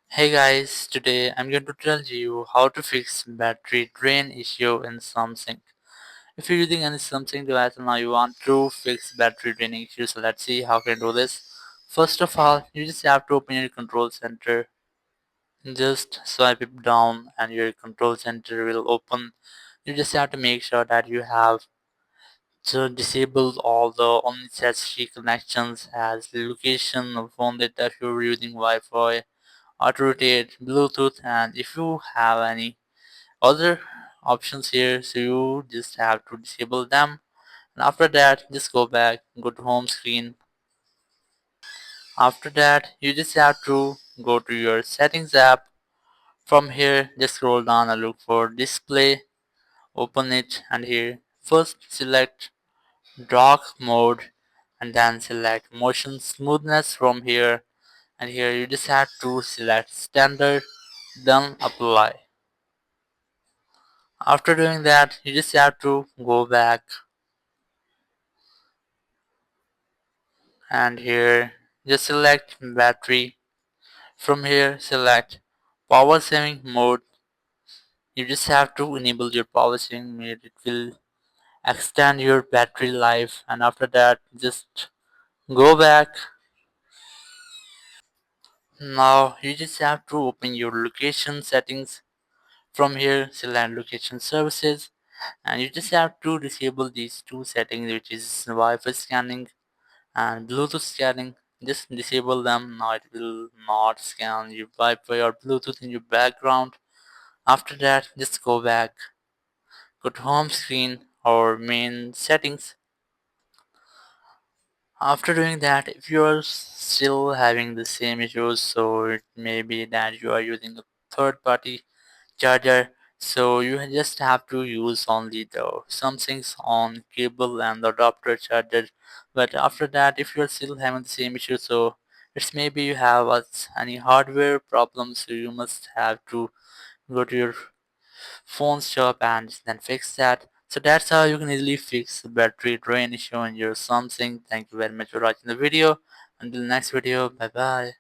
Hey guys, today I'm going to tell you how to fix battery drain issue in Samsung. If you're using any Samsung device and now you want to fix battery draining issues, so let's see how can you do this. First of all, you just have to open your control center. Just swipe it down and your control center will open. You just have to make sure that you have to disable all the unnecessary connections as location of phone data if you're using Wi-Fi, auto rotate, Bluetooth, and if you have any other options here, so you just have to disable them. And after that, just go back, go to home screen. After that, you just have to go to your settings app. From here, just scroll down and look for display, open it, and here first select dark mode and then select motion smoothness from here, and here you just have to select standard, then apply. After doing that, you just have to go back and here just select battery. From here select power saving mode. You just have to enable your power saving mode. It will extend your battery life, and after that just go back. Now you just have to open your location settings. From here select location services, and you just have to disable these two settings, which is Wi-Fi scanning and Bluetooth scanning. Just disable them. Now it will not scan your Wi-Fi or Bluetooth in your background. After that, just go back, go to home screen or main settings. After doing that, if you are still having the same issues, so it may be that you are using a third party charger, so you just have to use only the Samsung's on cable and the adapter charger. But after that, if you're still having the same issue, so it's maybe you have any hardware problems, so you must have to go to your phone shop and then fix that. So that's how you can easily fix the battery drain issue in your Samsung. Thank you very much for watching the video. Until next video, bye bye.